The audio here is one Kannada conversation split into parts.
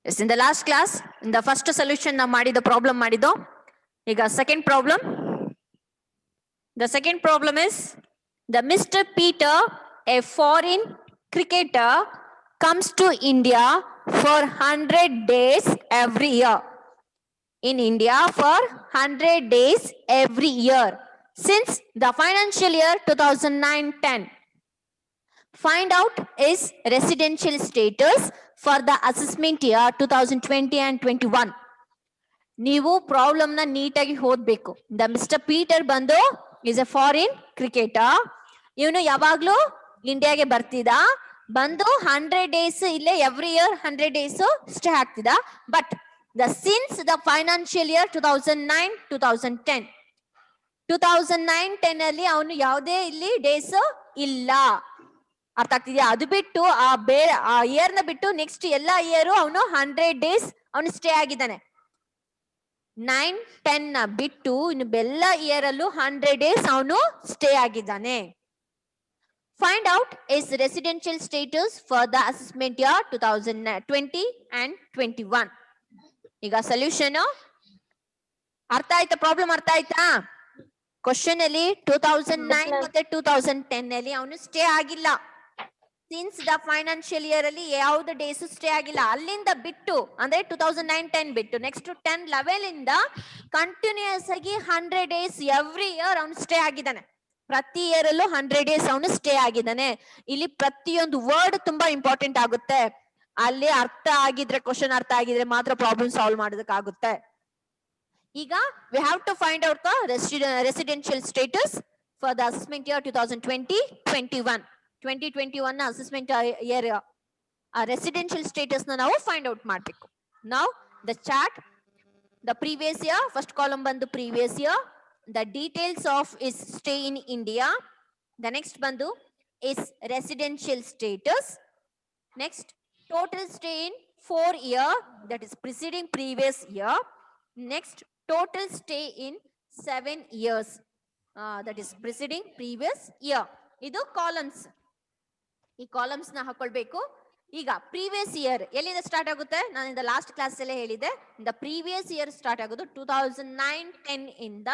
Yes, in the last class, in the first solution na ಮಾಡಿದ problem ಮಾಡಿದ್ದು. ಈಗ second problem. The second problem is the Mr. Peter, a foreign cricketer, comes to India for 100 days every year. In India for 100 days every year since the financial year 2009-10. Find out his residential status for the assessment year 2020 and 21. ನೀವು ಪ್ರಾಬ್ಲಮ್ ನ ನೀಟಾಗಿ ಓದ್ಬೇಕು. ದ ಮಿಸ್ಟರ್ ಪೀಟರ್ ಬಂದು ಇಸ್ ಎ ಫಾರಿನ್ ಕ್ರಿಕೆಟರ್. ಇವನು ಯಾವಾಗ್ಲೂ ಇಂಡಿಯಾಗೆ ಬರ್ತಿದ್ದ. ಬಂದು 100 ಡೇಸ್ ಇಲ್ಲೇ ಎವ್ರಿ ಇಯರ್ 100 ಡೇಸ್ ಸ್ಟೇ ಆಗ್ತಿದ್ದ. But since the financial year 2009-2010 2009-10 ಅಲ್ಲಿ ಅವನು ಯಾವುದೇ ಇಲ್ಲಿ ಡೇಸ್ ಇಲ್ಲ. ಅರ್ಥ ಆಗ್ತಿದ್ಯಾ? ಅದು ಬಿಟ್ಟು ಆ ಇಯರ್ ನ ಬಿಟ್ಟು ನೆಕ್ಸ್ಟ್ ಎಲ್ಲಾ ಇಯರ್ ಅವನು 100 ಡೇಸ್ ಅವನು ಸ್ಟೇ ಆಗಿದ್ದಾನೆ. 9-10 ನ ಬಿಟ್ಟು ಇನ್ನು ಎಲ್ಲ ಇಯರ್ ಅಲ್ಲೂ 100 ಡೇಸ್ ಅವನು ಸ್ಟೇ ಆಗಿದ್ದಾನೆ. Find out is residential status for the assessment year 2020 and 21. ಈಗ ಸೊಲ್ಯೂಷನ್ ಅರ್ಥ ಆಯ್ತಾ? ಪ್ರಾಬ್ಲಮ್ ಅರ್ಥ ಆಯ್ತಾ? ಕ್ವಶನ್ ಅಲ್ಲಿ 2009 ಮತ್ತೆ 2010 ಅಲ್ಲಿ ಅವನು ಸ್ಟೇ ಆಗಿಲ್ಲ. ಸಿನ್ಸ್ ದ ಫೈನಾನ್ಷಿಯಲ್ ಇಯರ್ ಅಲ್ಲಿ ಯಾವ್ದು ಡೇಸ್ ಸ್ಟೇ ಆಗಿಲ್ಲ. ಅಲ್ಲಿಂದ ಬಿಟ್ಟು ಅಂದ್ರೆ 2009-10 ಬಿಟ್ಟು ನೆಕ್ಸ್ಟ್ 10-11 ಇಂದ ಕಂಟಿನ್ಯೂಸ್ ಆಗಿ 100 ಡೇಸ್ ಎವ್ರಿ ಇಯರ್ ಅವನು ಸ್ಟೇ ಆಗಿದ್ದಾನೆ. ಪ್ರತಿ ಇಯರ್ ಅಲ್ಲೂ 100 ಡೇಸ್ ಅವನು ಸ್ಟೇ ಆಗಿದ್ದಾನೆ. ಇಲ್ಲಿ ಪ್ರತಿಯೊಂದು ವರ್ಡ್ ತುಂಬಾ ಇಂಪಾರ್ಟೆಂಟ್ ಆಗುತ್ತೆ. ಅಲ್ಲಿ ಅರ್ಥ ಆಗಿದ್ರೆ, ಕ್ವಶನ್ ಅರ್ಥ ಆಗಿದ್ರೆ ಮಾತ್ರ ಪ್ರಾಬ್ಲಮ್ ಸಾಲ್ವ್ ಮಾಡೋದಕ್ಕಾಗುತ್ತೆ. ಈಗ we have to find out the residential status for the assessment year 2020-21. 2021 assessment year residential status ನ ನಾವು ಫೈಂಡ್ ಔಟ್ ಮಾಡಬೇಕು. ನಾವು the chart, the previous year, first column ಬಂದು previous year, the details of is stay in India, the next ಬಂದು is residential status, next total stay in 4 year, that is preceding previous year, next total stay in 7 years, that is preceding previous year. ಇದು ಕಾಲಮ್ಸ್. ಈ ಕಾಲಮ್ಸ್ ನ ಹಾಕೊಳ್ಬೇಕು. ಈಗ ಪ್ರೀವಿಯಸ್ ಇಯರ್ ಎಲ್ಲಿಂದ ಸ್ಟಾರ್ಟ್ ಆಗುತ್ತೆ? ನಾನು ಇಂದ ಲಾಸ್ಟ್ ಕ್ಲಾಸ್ ಅಲ್ಲೇ ಹೇಳಿದೆ. ದ ಪ್ರೀವಿಯಸ್ ಇಯರ್ ಸ್ಟಾರ್ಟ್ ಆಗೋದು 2009-10 ಇಂದ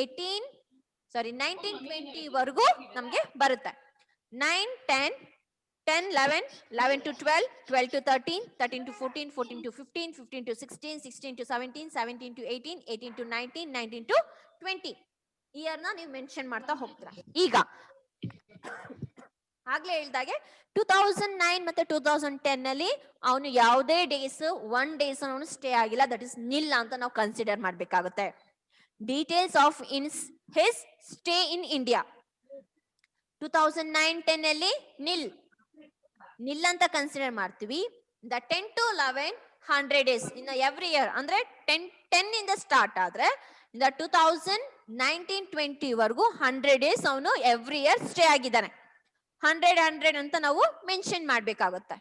1920 ವರೆಗೂ ನಮ್ಗೆ ಬರುತ್ತೆ. 9-10, 10-11, 11-12, 12-13, 13-14, 14-15, 15-16, 16-17, 17-18, 18-19, 19-20 ಇಯರ್ ನ ನೀವು ಮೆನ್ಷನ್ ಮಾಡ್ತಾ ಹೋಗ್ತೀರಾ. ಈಗ ಆಗ್ಲೇ ಹೇಳ್ದಾಗೆ 2009 ಮತ್ತೆ 2010 ಅಲ್ಲಿ ಅವನು ಯಾವುದೇ ಡೇಸ್ 1 ಡೇಸ್ ಅವನು ಸ್ಟೇ ಆಗಿಲ್ಲ. ದಟ್ ಇಸ್ ನಿಲ್ ಅಂತ ನಾವು ಕನ್ಸಿಡರ್ ಮಾಡ್ಬೇಕಾಗುತ್ತೆ. Details of his stay in India 2009-10 ಅಲ್ಲಿ ನಿಲ್ ಅಂತ ಕನ್ಸಿಡರ್ ಮಾಡ್ತೀವಿ. ದ 10-11 100 ಡೇಸ್ ಇನ್ನು ಎವ್ರಿ ಇಯರ್ ಅಂದ್ರೆ 10 ಇಂದ ಸ್ಟಾರ್ಟ್ ಆದ್ರೆ 2019-20 ವರೆಗೂ 100 ಡೇಸ್ ಅವನು ಎವ್ರಿ ಇಯರ್ ಸ್ಟೇ ಆಗಿದ್ದಾನೆ. 100 ಅಂತ ನಾವು ಮೆನ್ಷನ್ ಮಾಡ್ಬೇಕಾಗುತ್ತೆ.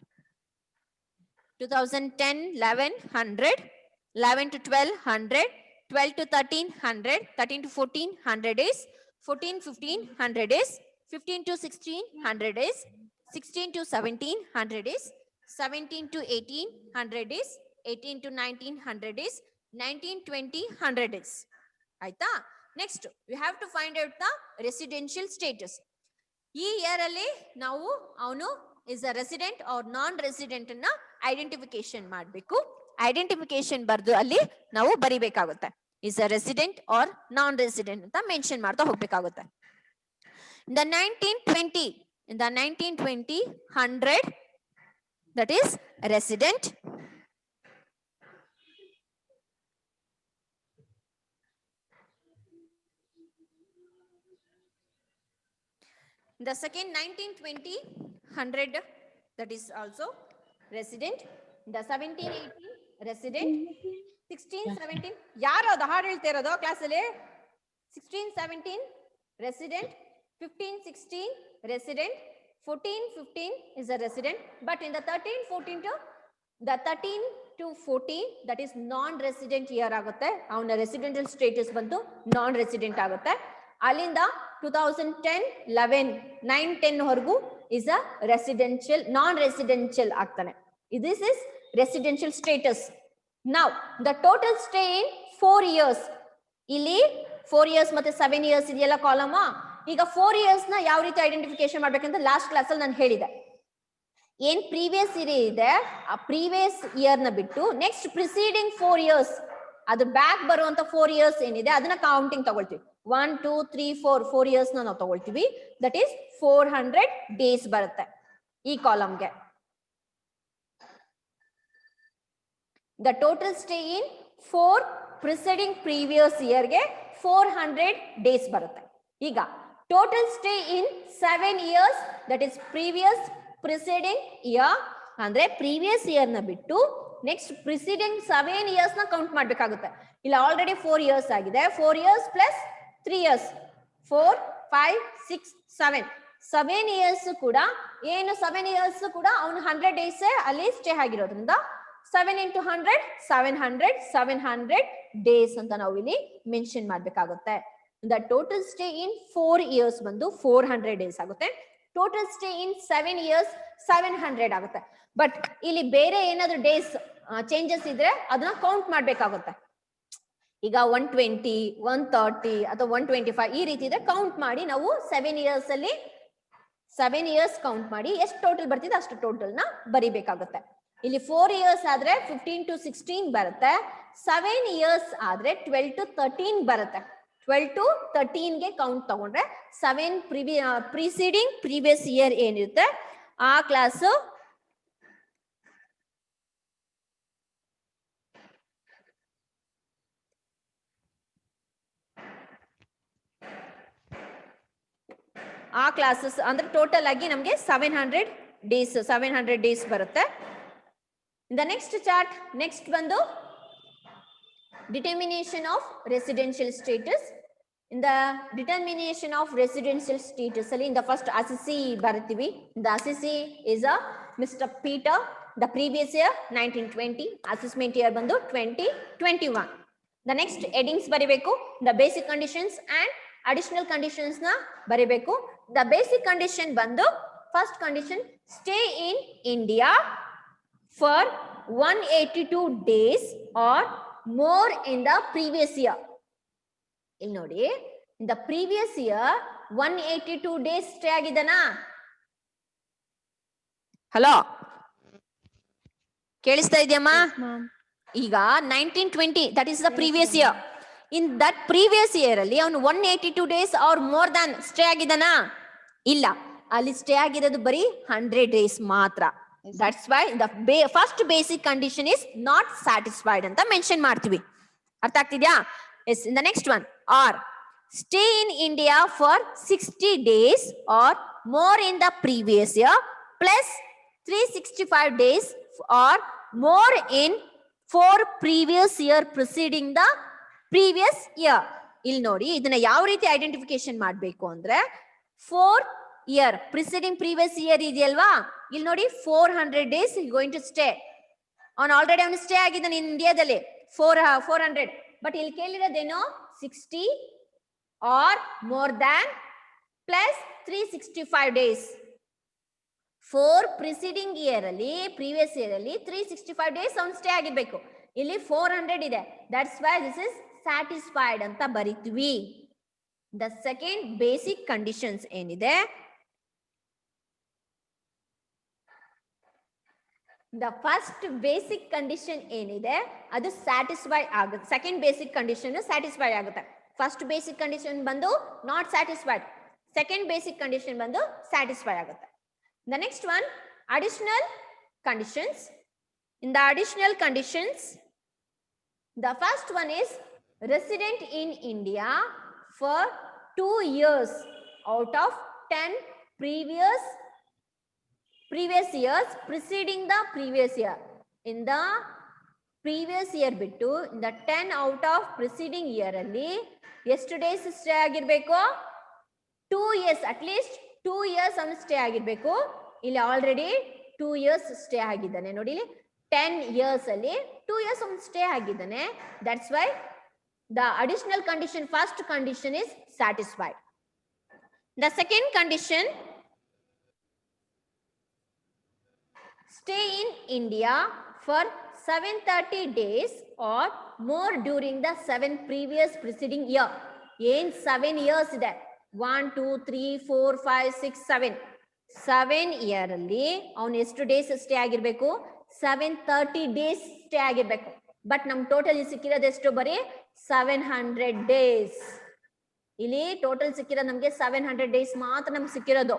2010-11 100, 11-12 100, 12-13 100, 13-14 100 days, 14-15 100 days, 15-16 100 days, 16-17 100 days, 17-18 100 days, 18-19 100 days, 19-20 100 days. ಆಯ್ತಾ? Next we have to find out the residential status. ಈ ಇಯರ್ ಅಲ್ಲಿ ನಾವು ಅವನು is a resident or non resident ಅನ್ನ ಐಡೆಂಟಿಫಿಕೇಶನ್ ಮಾಡಬೇಕು. ಐಡೆಂಟಿಫಿಕೇಶನ್ ಬರ್ದು ಅಲ್ಲಿ ನಾವು ಬರಿಬೇಕಾಗುತ್ತೆ. Is a resident or non resident ಅಂತ ಮೆನ್ಷನ್ ಮಾಡ್ತಾ ಹೋಗ್ಬೇಕಾಗುತ್ತೆ. The 1920 100, that is resident. The second 1920 100, that is also resident. The 17-18 resident. 16-17 ಯಾರು ಅದು ಹಾಡು ಹೇಳ್ತಾ ಇರೋದು ಕ್ಲಾಸ್ ಅಲ್ಲಿ? 16-17 resident, 15-16 resident, 14-15 is a resident. But in the 13-14 to 14 that is non-resident year ಆಗುತ್ತೆ. ಅವನ ರೆಸಿಡೆನ್ಷಿಯಲ್ ಸ್ಟೇಟಸ್ ಬಂದು ನಾನ್ ರೆಸಿಡೆಂಟ್ ಆಗುತ್ತೆ. ಅಲ್ಲಿಂದ 2010-11 9-10 ವರೆಗೂ is a residential non residential ಆಗ್ತಾನೆ. This is residential status. Now the total stay in 4 years. ಇಲ್ಲಿ 4 years ಮತ್ತೆ 7 years ಇದೆಯಲ್ಲ ಕಾಲಮ್. ಈಗ 4 years ನ ಯಾವ ರೀತಿ ಐಡೆಂಟಿಫಿಕೇಶನ್ ಮಾಡ್ಬೇಕಂತ ಲಾಸ್ಟ್ ಕ್ಲಾಸ್ ಅಲ್ಲಿ ನಾನು ಹೇಳಿದೆ. ಏನ್ ಪ್ರೀವಿಯಸ್ ಇಯರ್ ಇದೆ ಆ ಪ್ರೀವಿಯಸ್ ಇಯರ್ ನ ಬಿಟ್ಟು ನೆಕ್ಸ್ಟ್ ಪ್ರಿಸೀಡಿಂಗ್ 4 years ಅದು ಬ್ಯಾಕ್ ಬರುವಂತ 4 years ಏನಿದೆ ಅದನ್ನ ಕೌಂಟಿಂಗ್ ತಗೊಳ್ತೀವಿ. 1 2 3 4 years ನಾವು ತಗೊಳ್ತೀವಿ. ದಟ್ ಈಸ್ 400 ಡೇಸ್ ಬರುತ್ತೆ ಈ ಕಾಲಮ್ಗೆ. The total stay in 4 preceding previous year ಗೆ 400 days ಬರುತ್ತೆ. ಈಗ total stay in 7 years that is previous preceding year ಅಂದ್ರೆ previous year ನ ಬಿಟ್ಟು ನೆಕ್ಸ್ಟ್ preceding 7 years ನ ಕೌಂಟ್ ಮಾಡ್ಬೇಕಾಗುತ್ತೆ. ಇಲ್ಲ ಆಲ್ರೆಡಿ 4 years ಆಗಿದೆ. 4 years plus 3 years 4 5 6 7 7 years ಕೂಡ ಏನು 7 years ಕೂಡ ಅವನು 100 days ಅಲ್ಲಿ ಸ್ಟೇ ಆಗಿರೋದ್ರಿಂದ 7 into 100 700 days ಅಂತ ನಾವು ಇಲ್ಲಿ ಮೆನ್ಷನ್ ಮಾಡ್ಬೇಕಾಗುತ್ತೆ. The total stay in 4 years ಬಂದು 400 days ಆಗುತ್ತೆ. Total stay in 7 years 700 ಆಗುತ್ತೆ. ಬಟ್ ಇಲ್ಲಿ ಬೇರೆ ಏನಾದ್ರು ಡೇಸ್ ಚೇಂಜಸ್ ಇದ್ರೆ ಅದನ್ನ ಕೌಂಟ್ ಮಾಡ್ಬೇಕಾಗುತ್ತೆ. ಈಗ 120 130 ಅಥವಾ 125 ಈ ರೀತಿ ಇದ್ರೆ ಕೌಂಟ್ ಮಾಡಿ ನಾವು 7 years ಅಲ್ಲಿ 7 years ಕೌಂಟ್ ಮಾಡಿ ಎಷ್ಟು ಟೋಟಲ್ ಬರ್ತಿದೆ ಅಷ್ಟು ಟೋಟಲ್ ನ ಬರಿಬೇಕಾಗುತ್ತೆ. ಇಲ್ಲಿ 4 years ಆದ್ರೆ 15 to 16 ಬರುತ್ತೆ. 7 years ಆದ್ರೆ 12 to 13 ಬರುತ್ತೆ. 12 to 13 ಗೆ ಕೌಂಟ್ ತಗೊಂಡ್ರೆ 7 ಪ್ರಿಸೀಡಿಂಗ್ ಪ್ರೀವಿಯಸ್ ಇಯರ್ ಏನಿರುತ್ತೆ ಆ ಕ್ಲಾಸ್ ಆ ಕ್ಲಾಸಸ್ ಅಂದ್ರೆ ಟೋಟಲ್ ಆಗಿ ನಮಗೆ 700 ಡೇಸ್ ಬರುತ್ತೆ. The next chart, next ಬಂದು determination of residential status. In the determination of residential status ಅಲ್ಲಿ in the first assessee ಬರ್ತೀವಿ. The assessee is a Mr. Peter. The previous year 1920, assessment year ಬಂದು 2021. The next headings ಬರಿಬೇಕು. The basic conditions and additional conditions ನ ಬರಿಬೇಕು. The basic condition ಬಂದು first condition stay in India for 182 days or more in the previous year. ಇಲ್ಲಿ ನೋಡಿ in the previous year 182 days stay ಆಗಿದನಾ? Hello ಕೇಳಿಸ್ತಾ ಇದೆಯಮ್ಮ? ಈಗ 1920 that is the previous year. In that previous year ಅಲ್ಲಿ ಅವನು 182 days or more than stay ಆಗಿದನಾ? ಇಲ್ಲ, ಅಲ್ಲಿ ಸ್ಟೇ ಆಗಿರೋದು ಬರೀ 100 days ಮಾತ್ರ. That's why the first basic condition is not satisfied ಅಂತ ಮೆನ್ಷನ್ ಮಾಡ್ತೀವಿ. ಅರ್ಥ ಆಗ್ತಿದ್ಯಾ? Yes, in the next one or stay in India for 60 days or more in the previous year plus 365 days or more in 4 previous year preceding the previous year. ಇಲ್ಲಿ ನೋಡಿ ಇದನ್ನ ಯಾವ ರೀತಿ ಐಡೆಂಟಿಫಿಕೇಶನ್ ಮಾಡಬೇಕು ಅಂದ್ರೆ 4 year preceding previous year ಇದೆಯಲ್ವಾ, ಇಲ್ಲಿ ನೋಡಿ 400 days going to stay. ಅವನು ಆಲ್ರೆಡಿ ಅವನು ಸ್ಟೇ ಆಗಿದ್ದಾನೆ ಇಂಡಿಯಾದಲ್ಲಿ 400. ಬಟ್ ಇಲ್ಲಿ ಕೇಳಿರೋದೇನೋ 60 or more than plus 365 days. 4 preceding year ಅಲ್ಲಿ previous year ಅಲ್ಲಿ 365 days ಅವನು ಸ್ಟೇ ಆಗಿರ್ಬೇಕು. ಇಲ್ಲಿ 400 ಇದೆ. That's why this is satisfied ಅಂತ ಬರೀತೀವಿ. The second basic conditions ಏನಿದೆ, the first basic condition ಏನಿದೆ ಅದು ಸ್ಯಾಟಿಸ್ಫೈ ಆಗುತ್ತೆ. ಸೆಕೆಂಡ್ ಬೇಸಿಕ್ ಕಂಡೀಷನ್ ಸ್ಯಾಟಿಸ್ಫೈ ಆಗುತ್ತೆ. ಫಸ್ಟ್ ಬೇಸಿಕ್ ಕಂಡೀಷನ್ ಬಂದು not satisfied, second basic condition ಬಂದು ಸ್ಯಾಟಿಸ್ಫೈ ಆಗುತ್ತೆ. The next one additional conditions. In the additional conditions, the first one is resident in India for 2 years out of 10 previous years preceding the previous year. In the previous year ಬಿಟ್ಟು in the 10 out of preceding year ಅಲ್ಲಿ ಎಷ್ಟು ಡೇಸ್ ಸ್ಟೇ ಆಗಿರ್ಬೇಕು? 2 years, at least 2 years ಅವನು ಸ್ಟೇ ಆಗಿರ್ಬೇಕು. ಇಲ್ಲಿ ಆಲ್ರೆಡಿ 2 years ಸ್ಟೇ ಆಗಿದ್ದಾನೆ ನೋಡಿ. ಇಲ್ಲಿ 10 years ಅಲ್ಲಿ 2 years ಅವನು ಸ್ಟೇ ಆಗಿದ್ದಾನೆ. That's why the additional condition, first condition is satisfied. The second condition, stay in India for 730 days or more during the 7 previous preceding year. ಏನ್ 7 years ಇದೆ? 1 2 3 4 5 6 7 7 year ಅಲ್ಲಿ ಅವನು ಎಷ್ಟು ಡೇಸ್ ಸ್ಟೇ ಆಗಿರ್ಬೇಕು? 730 ಡೇಸ್ ಸ್ಟೇ ಆಗಿರ್ಬೇಕು. ಬಟ್ ನಮ್ ಟೋಟಲ್ ಸಿಕ್ಕಿರೋದು ಎಷ್ಟು? ಬರೀ 700 ಡೇಸ್. ಇಲ್ಲಿ ಟೋಟಲ್ ಸಿಕ್ಕಿರೋದು ನಮ್ಗೆ 700 ಡೇಸ್ ಮಾತ್ರ ನಮ್ಗೆ ಸಿಕ್ಕಿರೋದು.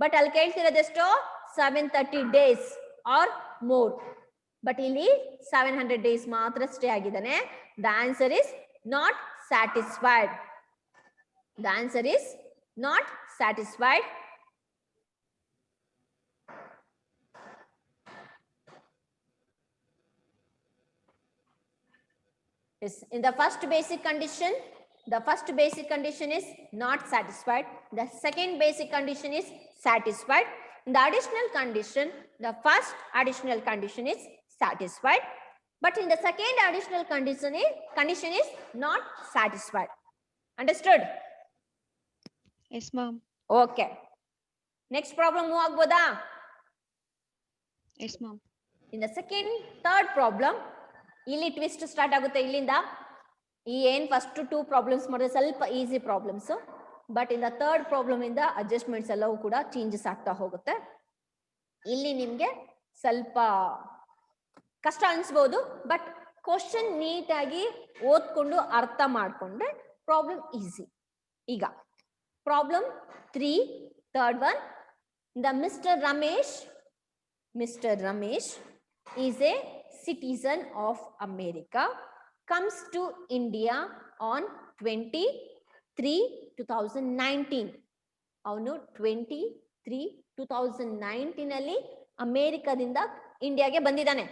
ಬಟ್ ಅಲ್ಲಿ ಕೇಳ್ತಿರೋದು ಎಷ್ಟು? 730 ಡೇಸ್ ಆರ್ ಮೋರ್. ಬಟ್ ಇಲ್ಲಿ 700 ಡೇಸ್ ಮಾತ್ರ ಸ್ಟೇ ಆಗಿದ್ದಾನೆ. The answer is not satisfied. The answer is not satisfied. Yes, in the first basic condition is not satisfied. The second basic condition is satisfied. In the additional condition, the first additional condition is satisfied, but in the second additional condition is not satisfied. Understood? Yes, ma'am. Okay. Next problem move agboda? Yes, ma'am. In the third problem, ಇಲ್ಲಿ ಟ್ವಿಸ್ಟ್ ಸ್ಟಾರ್ಟ್ ಆಗುತ್ತೆ. ಇಲ್ಲಿಂದ ಈ ಏನ್ ಫಸ್ಟ್ 2 ಪ್ರಾಬ್ಲಮ್ಸ್ ಮಾಡಿದ್ರೆ ಸ್ವಲ್ಪ easy problems, but in the third problem ಇಂದ ಅಡ್ಜಸ್ಟ್ಮೆಂಟ್ಸ್ ಎಲ್ಲವೂ ಕೂಡ ಚೇಂಜಸ್ ಆಗ್ತಾ ಹೋಗುತ್ತೆ. ಇಲ್ಲಿ ನಿಮ್ಗೆ ಸ್ವಲ್ಪ ಕಷ್ಟ ಅನ್ಸ್ಬೋದು, ಬಟ್ ಕ್ವಶನ್ ನೀಟಾಗಿ ಓದ್ಕೊಂಡು ಅರ್ಥ ಮಾಡ್ಕೊಂಡ್ರೆ ಪ್ರಾಬ್ಲಮ್ ಈಸಿ. ಈಗ problem 3, third one. The mister Ramesh is a citizen of America, comes to India on 23/3/2019. ಅವನು 23/3/2019 ಅಲ್ಲಿ ಅಮೆರಿಕದಿಂದ ಇಂಡಿಯಾಗೆ ಬಂದಿದ್ದಾನೆ.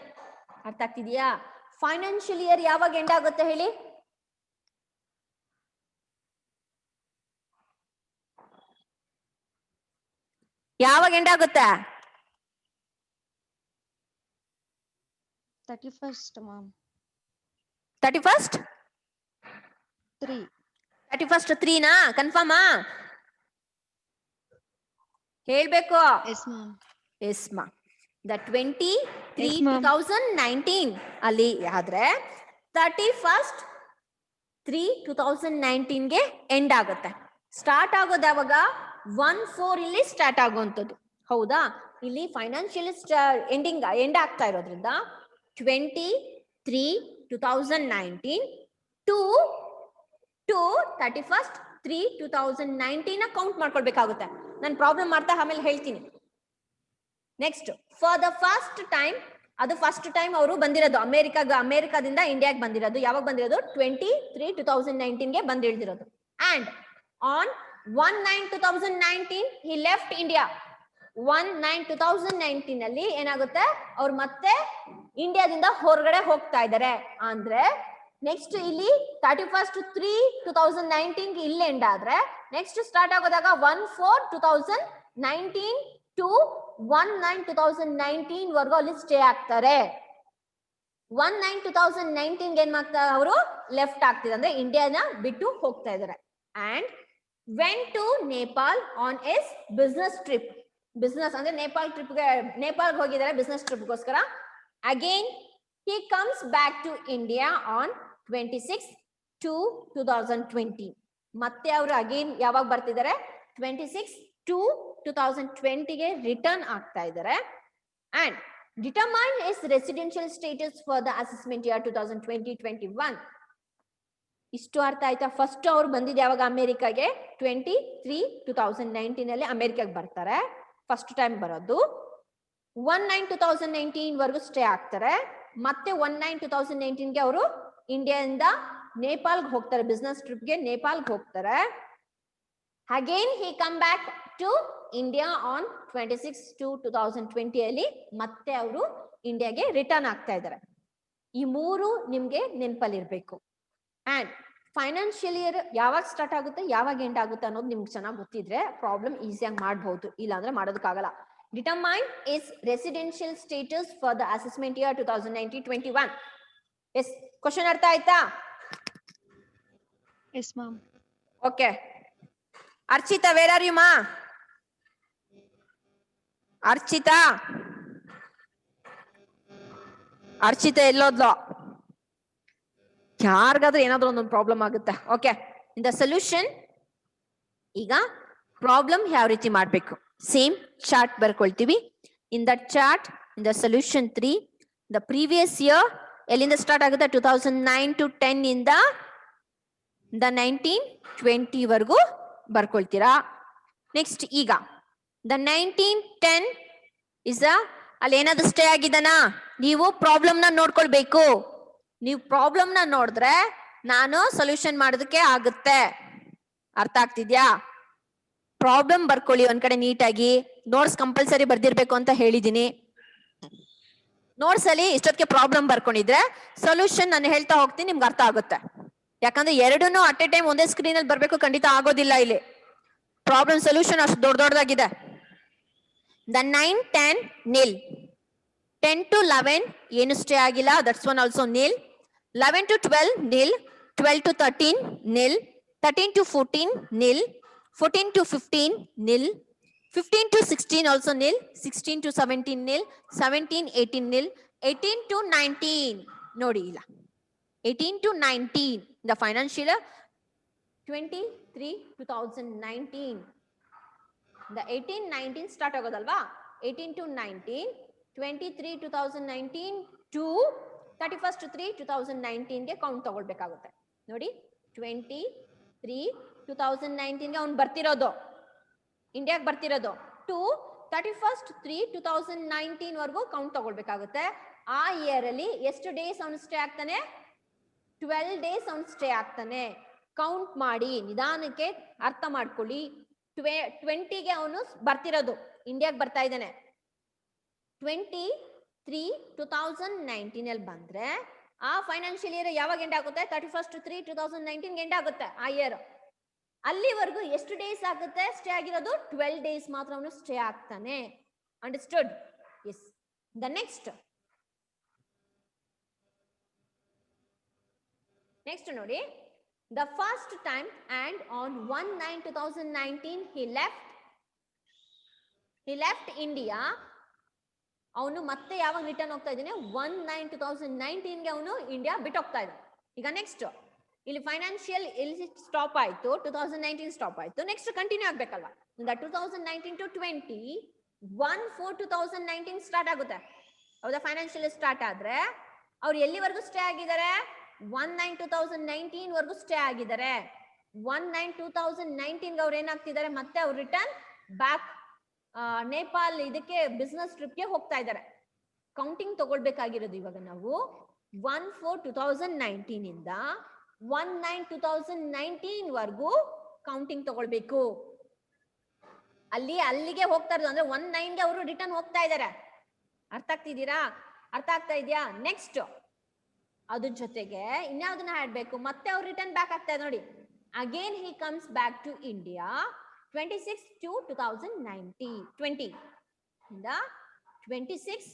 ಅರ್ಥ ಆಗ್ತಿದೆಯಾ? ಫೈನಾನ್ಷಿಯಲ್ ಇಯರ್ ಯಾವಾಗ ಎಂಡ್ ಆಗುತ್ತೆ ಹೇಳಿ? ಯಾವಾಗ ಎಂಡ್ ಆಗುತ್ತೆ? 31st, ma'am. 31st 3. 31st 3 ನಾ? ಕನ್ಫರ್ಮಾ? ಹೇಳ್ಬೇಕು. Yes, ma'am. ಎಸ್ ಮಾ. ದ 23/3/2019 ಅಲ್ಲಿ ಆದ್ರೆ 31/3/2019 ಗೆ ಎಂಡ್ ಆಗುತ್ತೆ. ಸ್ಟಾರ್ಟ್ ಆಗೋದು ಯಾವಾಗ? 1/4 ಇಲ್ಲಿ ಸ್ಟಾರ್ಟ್ ಆಗುವಂಥದ್ದು. ಹೌದಾ? ಇಲ್ಲಿ ಫೈನಾನ್ಷಿಯಲ್ ಎಂಡ್ ಆಗ್ತಾ ಇರೋದ್ರಿಂದ 23/3/2019 to 31/3/2019 ಕೌಂಟ್ ಮಾಡ್ಕೊಳ್ಬೇಕಾಗುತ್ತೆ. ನಾನು ಪ್ರಾಬ್ಲಮ್ ಮಾಡ್ತಾ ಆಮೇಲೆ ಹೇಳ್ತೀನಿ. Next, for the first time, ಅದು ಫಸ್ಟ್ ಟೈಮ್ ಅವರು ಬಂದಿರೋದು ಅಮೆರಿಕಾದಿಂದ ಇಂಡಿಯಾಗೆ ಬಂದಿರೋದು. ಯಾವಾಗ ಬಂದಿರೋದು? 23/3/2019 ಗೆ ಬಂದಿಳಿದಿರೋದು. And on 1/9/2019 he left India. 1/9/2019 ಅಲ್ಲಿ ಏನಾಗುತ್ತೆ? ಅವ್ರು ಮತ್ತೆ ಇಂಡಿಯಾದಿಂದ ಹೊರಗಡೆ ಹೋಗ್ತಾ ಇದ್ದಾರೆ. ಅಂದ್ರೆ ನೆಕ್ಸ್ಟ್ ಇಲ್ಲಿ 31/3/2019 ಇಲ್ಲಿ ಎಂಡ್ ಆದ್ರೆ ನೆಕ್ಸ್ಟ್ ಸ್ಟಾರ್ಟ್ ಆಗೋದಾಗ 1/4/2019 to 1/9/2019 ವರ್ಗು ಅಲ್ಲಿ ಸ್ಟೇ ಆಗ್ತಾರೆ. 1/9/2019 ಏನ್ ಮಾಡ್ತಾ ಅವರು ಲೆಫ್ಟ್ ಆಗ್ತಿದೆ, ಅಂದ್ರೆ ಇಂಡಿಯಾನ ಬಿಟ್ಟು ಹೋಗ್ತಾ ಇದ್ದಾರೆ. And went to Nepal on his business trip. Business ಅಂದ್ರೆ ನೇಪಾಲ್ ಹೋಗಿದ್ದಾರೆ ಬಿಸ್ನೆಸ್ ಟ್ರಿಪ್ಗೋಸ್ಕರ. Again he comes back to India on 26/2/2020. ಮತ್ತೆ ಅವರು ಅಗೇನ್ ಯಾವಾಗ ಬರ್ತಿದ್ದಾರೆ? 26/2/2020 ಗೆ ರಿಟರ್ನ್ ಆಗ್ತಾ ಇದ್ದಾರೆ. And determine is residential status for the assessment year 2020-21. ಇಷ್ಟು ಅರ್ಥ ಆಯ್ತಾ? ಫಸ್ಟ್ ಅವ್ರು ಬಂದಿದ್ದು ಯಾವಾಗ ಅಮೆರಿಕಾಗೆ? 23/3/2019 ಅಲ್ಲಿ ಅಮೆರಿಕಾಗೆ ಬರ್ತಾರೆ. ಫಸ್ಟ್ ಟೈಮ್ ಬರೋದು. 1/9/2019 ವರ್ಗು ಸ್ಟೇ ಆಗ್ತಾರೆ. ಮತ್ತೆ 1/9/2019 ಗೆ ಅವರು ಇಂಡಿಯಾದಿಂದ ನೇಪಾಲ್ಗೆ ಹೋಗ್ತಾರೆ, ಬಿಸ್ನೆಸ್ ಟ್ರಿಪ್ಗೆ ನೇಪಾಲ್ಗೆ ಹೋಗ್ತಾರೆ. Again he come back to India on 26/2/2020 ಅಲ್ಲಿ ಮತ್ತೆ ಅವರು ಇಂಡಿಯಾಗೆ ರಿಟರ್ನ್ ಆಗ್ತಾ ಇದ್ದಾರೆ. ಈ ಮೂರು ನಿಮ್ಗೆ ನೆನಪಲ್ಲಿ ಇರ್ಬೇಕು. ಅಂಡ್ ಫೈನಾನ್ಷಿಯಲ್ ಇಯರ್ ಯಾವಾಗ ಸ್ಟಾರ್ಟ್ ಆಗುತ್ತೆ, ಯಾವಾಗ ಎಂಡ್ ಆಗುತ್ತೆ ಅನ್ನೋದು ನಿಮ್ಗೆ ಚೆನ್ನಾಗಿ ಗೊತ್ತಿದ್ರೆ ಪ್ರಾಬ್ಲಮ್ ಈಸಿಯಾಗಿ ಮಾಡಬಹುದು, ಇಲ್ಲಾಂದ್ರೆ ಮಾಡೋದಕ್ಕಾಗಲ್ಲ. Determine is residential status for the assessment year 2019-21. Yes, question artha aita? Yes, ma'am. Okay. Archita, where are you, ma? Archita. ಅರ್ಚಿತ ಎಲ್ಲೋದ್ಲು? ಯಾರಿಗಾದ್ರೂ ಏನಾದ್ರೂ ಒಂದೊಂದು ಪ್ರಾಬ್ಲಮ್ ಆಗುತ್ತೆ. ಓಕೆ, ಇನ್ ದ ಸೊಲ್ಯೂಷನ್ ಈಗ ಪ್ರಾಬ್ಲಮ್ ಯಾವ ರೀತಿ ಮಾಡ್ಬೇಕು, ಸೇಮ್ ಚಾರ್ಟ್ ಬರ್ಕೊಳ್ತೀವಿ. In that chart, in the solution 3, the previous year ಎಲ್ಲಿಂದ ಸ್ಟಾರ್ಟ್ ಆಗುತ್ತೆ? 2009 to 10 ಇಂದ ದ 1920 ವರೆಗೂ ಬರ್ಕೊಳ್ತೀರಾ. ನೆಕ್ಸ್ಟ್ ಈಗ ದ 1910 ಇಸ್ ಅಲ್ಲಿ ಏನಾದ್ರು ಸ್ಟೇ ಆಗಿದ್ದಾನಾ? ನೀವು ಪ್ರಾಬ್ಲಮ್ ನ ನೋಡ್ಕೊಳ್ಬೇಕು. ನೀವು ಪ್ರಾಬ್ಲಮ್ ನ ನೋಡಿದ್ರೆ ನಾನು ಸೊಲ್ಯೂಷನ್ ಮಾಡೋದಕ್ಕೆ ಆಗುತ್ತೆ. ಅರ್ಥ ಆಗ್ತಿದ್ಯಾ? ಪ್ರಾಬ್ಲಮ್ ಬರ್ಕೊಳ್ಳಿ ಒಂದ್ ಕಡೆ ನೀಟಾಗಿ. ನೋಟ್ಸ್ ಕಂಪಲ್ಸರಿ ಬರ್ದಿರ್ಬೇಕು ಅಂತ ಹೇಳಿದೀನಿ. ನೋಟ್ಸ್ ಅಲ್ಲಿ ಇಷ್ಟೊತ್ತಿಗೆ ಪ್ರಾಬ್ಲಮ್ ಬರ್ಕೊಂಡಿದ್ರೆ ಸೊಲ್ಯೂಷನ್ ನಾನು ಹೇಳ್ತಾ ಹೋಗ್ತೀನಿ, ನಿಮ್ಗೆ ಅರ್ಥ ಆಗುತ್ತೆ. ಯಾಕಂದ್ರೆ ಎರಡನ್ನೂ ಅಟ್ ಎ ಟೈಮ್ ಒಂದೇ ಸ್ಕ್ರೀನ್ ಅಲ್ಲಿ ಬರ್ಬೇಕು, ಖಂಡಿತ ಆಗೋದಿಲ್ಲ. ಇಲ್ಲಿ ಪ್ರಾಬ್ಲಮ್ ಸೊಲ್ಯೂಷನ್ ಅಷ್ಟು ದೊಡ್ಡದಾಗಿದೆ. ದ 9, 10 nil, 10 to 11 ಏನು ಸ್ಟೇ ಆಗಿಲ್ಲ, that's one also nil. 11 to 12 nil, 12 to 13 nil, 13 to 14 nil, 14 to 15 nil, 15 to 16 also nil, 16 to 17 nil, 17, 18 nil, 18 to 19 ನೋಡಿ ಇಲ್ಲ, 18 to 19 the financial year 23 2019. the 18-19 start ಆಗೋದಲ್ವಾ, 18 to 19, 23 2019 to 31st 3 2019 ಗೆ ಕೌಂಟ್ ತಗೊಳ್ಬೇಕಾಗುತ್ತೆ. ನೋಡಿ 23 2019 ಗೆ ಅವ್ನು ಬರ್ತಿರೋದು, ಇಂಡಿಯಾಗೆ ಬರ್ತಿರೋದು, ಟು 31st 3 2019 ವರೆಗೂ ಕೌಂಟ್ ತಗೊಳ್ಬೇಕಾಗುತ್ತೆ. ಆ ಇಯರ್ ಅಲ್ಲಿ ಎಷ್ಟು ಡೇಸ್ ಅವನು ಸ್ಟೇ ಆಗ್ತಾನೆ? 12 ಡೇಸ್ ಅವನು ಸ್ಟೇ ಆಗ್ತಾನೆ. ಕೌಂಟ್ ಮಾಡಿ ನಿಧಾನಕ್ಕೆ ಅರ್ಥ ಮಾಡ್ಕೊಳ್ಳಿ. 20ಗೆ ಅವನು ಬರ್ತಿರೋದು, ಇಂಡಿಯಾಗೆ ಬರ್ತಾ ಇದ್ದಾನೆ. 23 2019 ಅಲ್ಲಿ ಬಂದ್ರೆ ಆ ಫೈನಾನ್ಷಿಯಲ್ ಇಯರ್ ಯಾವಾಗ ಎಂಡ್ ಆಗುತ್ತೆ? 31st 3 2019 ಎಂಡ್ ಆಗುತ್ತೆ ಆ ಇಯರ್. ಅಲ್ಲಿವರೆಗೂ ಎಷ್ಟು ಡೇಸ್ ಆಗುತ್ತೆ ಸ್ಟೇ ಆಗಿರೋದು? 12 ಡೇಸ್ ಮಾತ್ರ ಅವನು ಸ್ಟೇ ಆಗ್ತಾನೆ. ಅಂಡರ್ಸ್ಟುಡ್? ಎಸ್. ದ ನೆಕ್ಸ್ಟ್ ನೋಡಿ, the first time and on 1/9/2019 he left India. ಅವನು ಮತ್ತೆ ಯಾವಾಗ ರಿಟರ್ನ್ ಹೋಗ್ತಾ ಇದ್ದಾನೆ? 1/9/2019 ಗೆ ಅವನು ಇಂಡಿಯಾ ಬಿಟ್ಟು ಹೋಗ್ತಾ ಇದ್ದಾನೆ. ಈಗ ನೆಕ್ಸ್ಟ್ ಇಲ್ಲಿ ಫೈನಾನ್ಷಿಯಲ್ ಎಲ್ಲಿ ಸ್ಟಾಪ್ ಆಯ್ತು? 2019 ಸ್ಟಾಪ್ ಆಯ್ತು. ನೆಕ್ಸ್ಟ್ ಕಂಟಿನ್ಯೂ ಆಗ್ಬೇಕಲ್ವಾ? 2019 to 20, 1/4/2019 ಸ್ಟಾರ್ಟ್ ಆಗುತ್ತೆ. ಹೌದಾ? ಫೈನಾನ್ಷಿಯಲ್ ಸ್ಟಾರ್ಟ್ ಆದ್ರೆ ಅವ್ರು ಎಲ್ಲಿವರೆಗೂ ಸ್ಟೇ ಆಗಿದ್ದಾರೆ? 1/9/2019 ವರೆಗೂ ಸ್ಟೇ ಆಗಿದ್ದಾರೆ. 1/9/2019 ಅವ್ರು ಏನಾಗ್ತಿದ್ದಾರೆ? ಮತ್ತೆ ಅವ್ರು ರಿಟರ್ನ್ ಬ್ಯಾಕ್ ನೇಪಾಲ್ ಇದಕ್ಕೆ ಬಿಸ್ನೆಸ್ ಟ್ರಿಪ್ಗೆ ಹೋಗ್ತಾ ಇದ್ದಾರೆ. ಕೌಂಟಿಂಗ್ ತಗೊಳ್ಬೇಕಾಗಿರೋದು ಇವಾಗ ನಾವು 1/4/2019 ಇಂದ 1/9/2019 ವರೆಗೂ ಕೌಂಟಿಂಗ್ ತಗೊಳ್ಬೇಕು. ಅಲ್ಲಿಗೆ ಹೋಗ್ತಾ ಇರೋದು ಅಂದ್ರೆ 1/9ಗೆ ಅವರು ರಿಟರ್ನ್ ಹೋಗ್ತಾ ಇದ್ದಾರೆ. ಅರ್ಥ ಆಗ್ತಿದ್ದೀರಾ? ಅರ್ಥ ಆಗ್ತಾ ಇದೆಯಾ? ನೆಕ್ಸ್ಟ್ ಅದ್ರ ಜೊತೆಗೆ ಇನ್ಯಾವುದನ್ನ ಹಾಡ್ಬೇಕು? ಮತ್ತೆ ಅವ್ರು ರಿಟರ್ನ್ ಬ್ಯಾಕ್ ಆಗ್ತಾರೆ ನೋಡಿ. Again he comes back to India 26 to 2020 ಇಂದ 26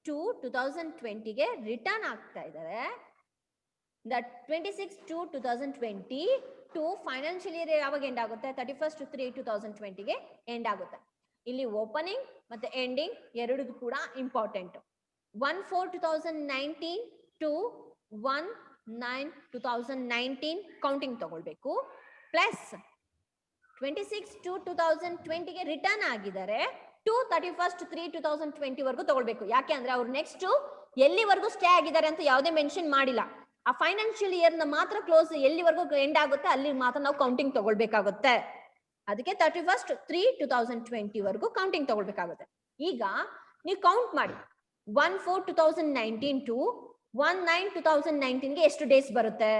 to 2020 ಗೆ ರಿಟರ್ನ್ ಆಗ್ತಾ ಇದ್ದಾರೆ. That 26 to 2020 to financial year ಯಾವಾಗ ಎಂಡ್ ಆಗುತ್ತೆ? 31st 3 2020 ಗೆ ಎಂಡ್ ಆಗುತ್ತೆ. ಇಲ್ಲಿ ಓಪನಿಂಗ್ ಮತ್ತೆ ಎಂಡಿಂಗ್ ಎರಡು ಕೂಡ ಇಂಪಾರ್ಟೆಂಟ್. 1/4/2019 to 1/9/2019 ಕೌಂಟಿಂಗ್ ತಗೊಳ್ಬೇಕು. ಪ್ಲಸ್ 26 to 2020 ಗೆ ರಿಟರ್ನ್ ಆಗಿದ್ದಾರೆ ಟು 31st 3 2020 ವರೆಗೂ ತಗೊಳ್ಬೇಕು. ಯಾಕೆ ಅಂದ್ರೆ ಅವ್ರು ನೆಕ್ಸ್ಟ್ ಎಲ್ಲಿವರೆಗೂ ಸ್ಟೇ ಆಗಿದ್ದಾರೆ ಅಂತ ಯಾವುದೇ ಮೆನ್ಷನ್ ಮಾಡಿಲ್ಲ. ಆ ಫೈನಾನ್ಷಿಯಲ್ ಇಯರ್ ನ ಮಾತ್ರ ಕ್ಲೋಸ್ ಎಲ್ಲಿವರೆಗೂ ಎಂಡ್ ಆಗುತ್ತೆ ಅಲ್ಲಿ ಮಾತ್ರ ನಾವು ಕೌಂಟಿಂಗ್ ತಗೊಳ್ಬೇಕಾಗುತ್ತೆ. ಅದಕ್ಕೆ 31st 3 2020 ವರೆಗೂ ಕೌಂಟಿಂಗ್ ತಗೊಳ್ಬೇಕಾಗುತ್ತೆ. ಈಗ ನೀವು ಕೌಂಟ್ ಮಾಡಿ 1/4/2019 ಟು 1/9/2019 ಗೆ ಎಷ್ಟು ಡೇಸ್ ಬರುತ್ತೆ?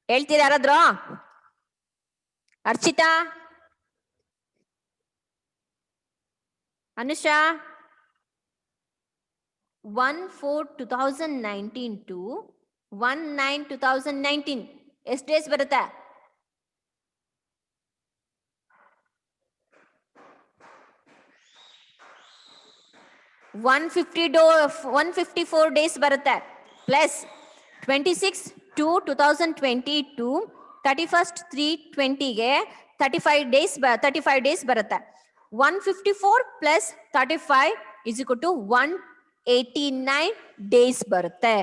ಹೇಳ್ತೀರಾ ಯಾರಾದ್ರೂ? ಅರ್ಚಿತಾ, ಅನುಷಾ, 1/4/2019 ಟು 1/9/2019 ಎಷ್ಟು ಡೇಸ್ ಬರುತ್ತೆ? $154 ಡೇಸ್ ಬರುತ್ತೆ. ಪ್ಲಸ್ 26 to 2020 ಟು 31st 3/20 ಗೆ 35 ಡೇಸ್ ಬರುತ್ತೆ. 154 plus 35 is equal to 189 days ಬರುತ್ತೆ.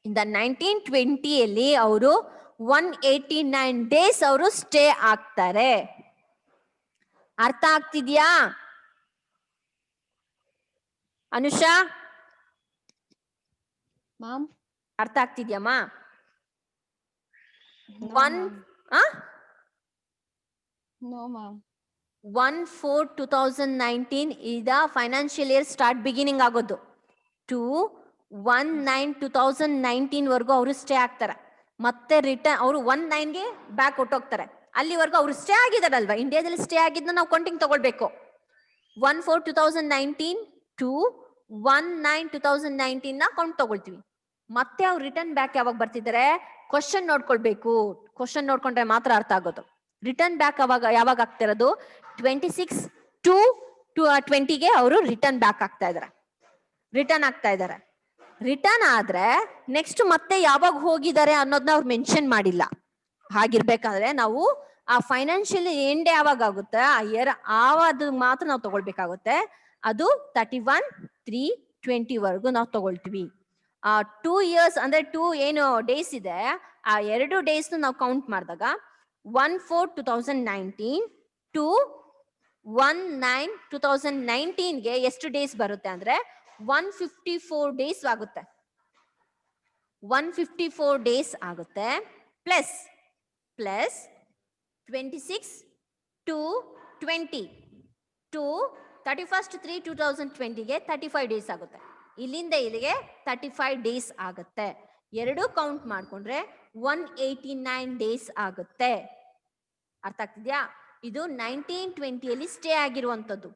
ಇನ್ ದ 1920 ಅವರು 189 ಡೇಸ್ ಅವರು ಸ್ಟೇ ಆಗ್ತಾರೆ. ಅರ್ಥ ಆಗ್ತಿದ್ಯಾ ಅನುಷಾ? Ma'am. ಅರ್ಥ ಆಗ್ತಿದ್ಯಮ್ಮ? No, one ma'am. No, ma'am. 1/4/2019 ಇದ ಫೈನಾನ್ಷಿಯಲ್ ಇಯರ್ ಸ್ಟಾರ್ಟ್ ಬಿಗಿನಿಂಗ್ ಆಗೋದು. ಟು 1/9/2019 ವರ್ಗು ಅವರು ಸ್ಟೇ ಆಗ್ತಾರೆ. ಮತ್ತೆ ರಿಟರ್ನ್ ಅವರು 1/9ಗೆ ಬ್ಯಾಕ್ ಹೊಟ್ಟೋಗ್ತಾರೆ. ಅಲ್ಲಿವರೆಗೂ ಅವ್ರು ಸ್ಟೇ ಆಗಿದಾರಲ್ವಾ, ಇಂಡಿಯಾದಲ್ಲಿ ಸ್ಟೇ ಆಗಿದ್ನ ನಾವು ಕೌಂಟಿಂಗ್ ತಗೊಳ್ಬೇಕು. 1/4/2019 ಟು 1/9/2019 ನ ಕೌಂಟ್ ತಗೊಳ್ತೀವಿ. ಮತ್ತೆ ಅವ್ರು ರಿಟರ್ನ್ ಬ್ಯಾಕ್ ಯಾವಾಗ ಬರ್ತಿದ್ದಾರೆ, ಕ್ವಶನ್ ನೋಡ್ಕೊಳ್ಬೇಕು. ಕ್ವಶನ್ ನೋಡ್ಕೊಂಡ್ರೆ ಮಾತ್ರ ಅರ್ಥ ಆಗೋದು. ರಿಟರ್ನ್ ಬ್ಯಾಕ್ ಯಾವಾಗ ಆಗ್ತಿರೋದು, 26/2/20ಗೆ ಅವರು ರಿಟರ್ನ್ ಬ್ಯಾಕ್ ಆಗ್ತಾ ಇದಾರೆ, ರಿಟರ್ನ್ ಆಗ್ತಾ ಇದಾರೆ. ರಿಟರ್ನ್ ಆದ್ರೆ ನೆಕ್ಸ್ಟ್ ಮತ್ತೆ ಯಾವಾಗ ಹೋಗಿದ್ದಾರೆ ಅನ್ನೋದನ್ನ ಅವ್ರು ಮೆನ್ಷನ್ ಮಾಡಿಲ್ಲ. ಹಾಗಿರ್ಬೇಕಾದ್ರೆ ನಾವು ಆ ಫೈನಾನ್ಷಿಯಲ್ ಎಂಡ್ ಯಾವಾಗ ಆಗುತ್ತೆ ಆ ಇಯರ್ ಆವಾದ ಮಾತ್ರ ನಾವು ತಗೊಳ್ಬೇಕಾಗುತ್ತೆ. ಅದು 31/3/20 ವರ್ಗು ನಾವು ತಗೊಳ್ತೀವಿ. ಆ 2 ಇಯರ್ಸ್ ಅಂದ್ರೆ 2 ಏನು ಡೇಸ್ ಇದೆ, ಆ 2 ಡೇಸ್ ನಾವು ಕೌಂಟ್ ಮಾಡಿದಾಗ 1/4/2019 ಟು 1/9/2019ಗೆ ಎಷ್ಟು ಡೇಸ್ ಬರುತ್ತೆ ಅಂದ್ರೆ 154 ಡೇಸ್ ಆಗುತ್ತೆ. 154 ಡೇಸ್ ಆಗುತ್ತೆ. ಪ್ಲಸ್ 26/2/20 ಟು 31/3/2020ಗೆ 35 ಡೇಸ್ ಆಗುತ್ತೆ. ಇಲ್ಲಿಂದ ಇಲ್ಲಿಗೆ 35 ಡೇಸ್ ಆಗುತ್ತೆ. ಎರಡು ಕೌಂಟ್ ಮಾಡ್ಕೊಂಡ್ರೆ 189 ಡೇಸ್ ಆಗುತ್ತೆ. ಅರ್ಥ ಆಗ್ತಿದ್ಯಾ? ಇದು 1920 ಸ್ಟೇ ಆಗಿರುವಂತದ್ದು.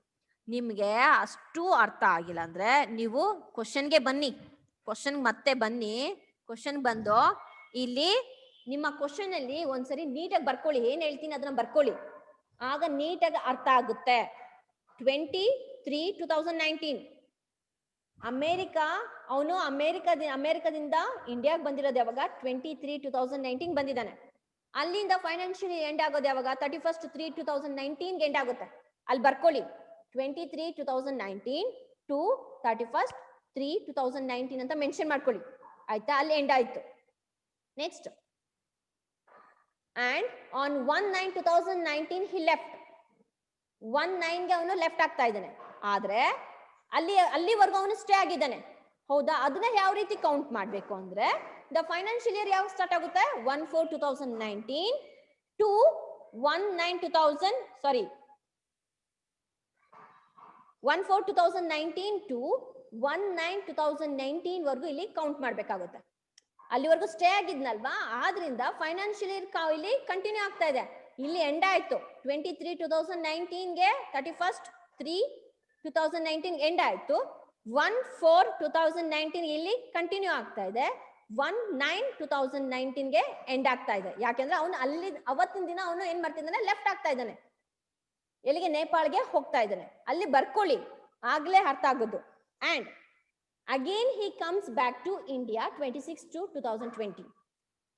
ನಿಮ್ಗೆ ಅಷ್ಟು ಅರ್ಥ ಆಗಿಲ್ಲ ಅಂದ್ರೆ ನೀವು ಕ್ವಶನ್ಗೆ ಬನ್ನಿ, ಕ್ವಶನ್ ಮತ್ತೆ ಬನ್ನಿ. ಕ್ವಶನ್ ಬಂದು ಇಲ್ಲಿ ನಿಮ್ಮ ಕ್ವಶನ್ ಅಲ್ಲಿ ಒಂದ್ಸರಿ ನೀಟಾಗಿ ಬರ್ಕೊಳ್ಳಿ, ಏನ್ ಹೇಳ್ತೀನಿ ಅದನ್ನ ಬರ್ಕೊಳ್ಳಿ, ಆಗ ನೀಟಾಗಿ ಅರ್ಥ ಆಗುತ್ತೆ. 23/3/2019 ಅವನು ಅಮೆರಿಕದಿಂದ ಇಂಡಿಯಾಗ್ ಬಂದಿರೋದು ಯಾವಾಗ, 23/2019 ಬಂದಿದ್ದಾನೆ. ಅಲ್ಲಿಂದ ಫೈನಾನ್ಷಿಯಲ್ ಎಂಡ್ ಆಗೋದು ಯಾವಾಗ, 31/3/2019 ಎಂಡ್ ಆಗುತ್ತೆ. ಅಲ್ಲಿ ಬರ್ಕೊಳ್ಳಿ 23/2019 ಟು 31/3/2019 ಅಂತ ಮೆನ್ಷನ್ ಮಾಡ್ಕೊಳ್ಳಿ, ಆಯ್ತಾ? ಅಲ್ಲಿ ಎಂಡ್ ಆಯ್ತು. Next, and on 1/9/2019 he left. 1/9ಗೆ ಅವನು ಲೆಫ್ಟ್ ಆಗ್ತಾ ಇದ್ದಾನೆ, ಆದ್ರೆ ಅಲ್ಲಿವರೆಗೂ ಅವನು ಸ್ಟೇ ಆಗಿದ್ದಾನೆ, ಹೌದಾ? ಅದನ್ನ ಯಾವ ರೀತಿ ಕೌಂಟ್ ಮಾಡ್ಬೇಕು ಅಂದ್ರೆ, ದ ಫೈನಾನ್ಷಿಯಲ್ ಇಯರ್ ಯಾವಾಗ ಸ್ಟಾರ್ಟ್ ಆಗುತ್ತೆ, 1/4/2019 ಟು 1/4/2019 ಟು 1/9/2019 ವರ್ಗು ಇಲ್ಲಿ ಕೌಂಟ್ ಮಾಡ್ಬೇಕಾಗುತ್ತೆ. ಅಲ್ಲಿವರೆಗೂ ಸ್ಟೇ ಆಗಿದ್ನಲ್ವಾ, ಆದ್ರಿಂದ ಫೈನಾನ್ಷಿಯಲ್ ಇಯರ್ ಇಲ್ಲಿ ಕಂಟಿನ್ಯೂ ಆಗ್ತಾ ಇದೆ. ಇಲ್ಲಿ ಎಂಡ್ ಆಯ್ತು 23/2019ಗೆ 31/3/2019 ಎಂಡ್ ಆಯ್ತು. 1/4/2019 ಇಲ್ಲಿ ಕಂಟಿನ್ಯೂ ಆಗ್ತಾ ಇದೆ. 1/9/2019ಗೆ ಎಂಡ್ ಆಗ್ತಾ ಇದೆ. ಯಾಕೆಂದ್ರೆ ಅವನು ಅವತ್ತಿನ ದಿನ ಅವನು ಏನ್ ಮಾಡ್ತಿದ್ದಾನೆ, ಲೆಫ್ಟ್ ಆಗ್ತಾ ಇದ್ದಾನೆ, ಎಲ್ಲಿಗೆ, ನೇಪಾಳ್ಗೆ ಹೋಗ್ತಾ ಇದ್ದಾನೆ. ಅಲ್ಲಿ ಬರ್ಕೊಳ್ಳಿ, ಆಗ್ಲೇ ಅರ್ಥ ಆಗೋದು. And again he comes back to India 26/2/2020.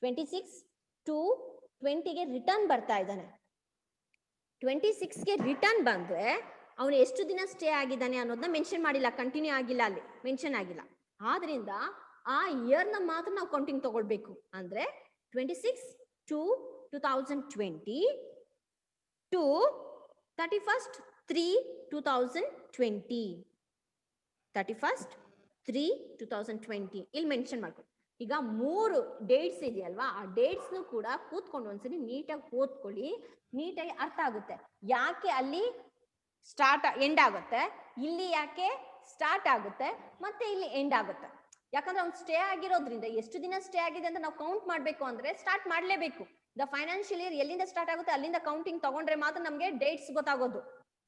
26/2/20ಗೆ ರಿಟರ್ನ್ ಬರ್ತಾ ಇದ್ದಾನೆ. 26ಗೆ ರಿಟರ್ನ್ ಬಂದ್ರೆ ಅವನು ಎಷ್ಟು ದಿನ ಸ್ಟೇ ಆಗಿದ್ದಾನೆ ಅನ್ನೋದನ್ನ ಮೆನ್ಷನ್ ಮಾಡಿಲ್ಲ, ಕಂಟಿನ್ಯೂ ಆಗಿಲ್ಲ, ಅಲ್ಲಿ ಮೆನ್ಷನ್ ಆಗಿಲ್ಲ. ಆದ್ರಿಂದ ಆ ಇಯರ್ ನ ಮಾತ್ರ ನಾವು ಕೌಂಟಿಂಗ್ ತಗೊಳ್ಬೇಕು. ಅಂದ್ರೆ 26/2/2020 ಟು 31/3/2020. 31/3/2020 ಇಲ್ಲಿ ಮೆನ್ಷನ್ ಮಾಡ್ಕೊಳ್ಳಿ. ಈಗ 3 ಡೇಟ್ಸ್ ಇದೆಯಲ್ವಾ, ಆ ಡೇಟ್ಸ್ ಕೂಡ ಕೂತ್ಕೊಂಡು ಒಂದ್ಸರಿ ನೀಟಾಗಿ ಓದ್ಕೊಳ್ಳಿ, ನೀಟಾಗಿ ಅರ್ಥ ಆಗುತ್ತೆ. ಯಾಕೆ ಅಲ್ಲಿ ಎಂಡ್ ಆಗುತ್ತೆ, ಇಲ್ಲಿ ಯಾಕೆ ಸ್ಟಾರ್ಟ್ ಆಗುತ್ತೆ, ಮತ್ತೆ ಇಲ್ಲಿ ಎಂಡ್ ಆಗುತ್ತೆ. ಯಾಕಂದ್ರೆ ಅವ್ನು ಸ್ಟೇ ಆಗಿರೋದ್ರಿಂದ ಎಷ್ಟು ದಿನ ಸ್ಟೇ ಆಗಿದೆ ಅಂತ ನಾವು ಕೌಂಟ್ ಮಾಡ್ಬೇಕು ಅಂದ್ರೆ ಸ್ಟಾರ್ಟ್ ಮಾಡ್ಲೇಬೇಕು. ದ ಫೈನಾನ್ಷಿಯಲ್ ಇಯರ್ ಎಲ್ಲಿಂದ ಸ್ಟಾರ್ಟ್ ಆಗುತ್ತೆ ಅಲ್ಲಿಂದ ಕೌಂಟಿಂಗ್ ತಗೊಂಡ್ರೆ ಮಾತ್ರ ನಮ್ಗೆ ಡೇಟ್ಸ್ ಗೊತ್ತಾಗೋದು,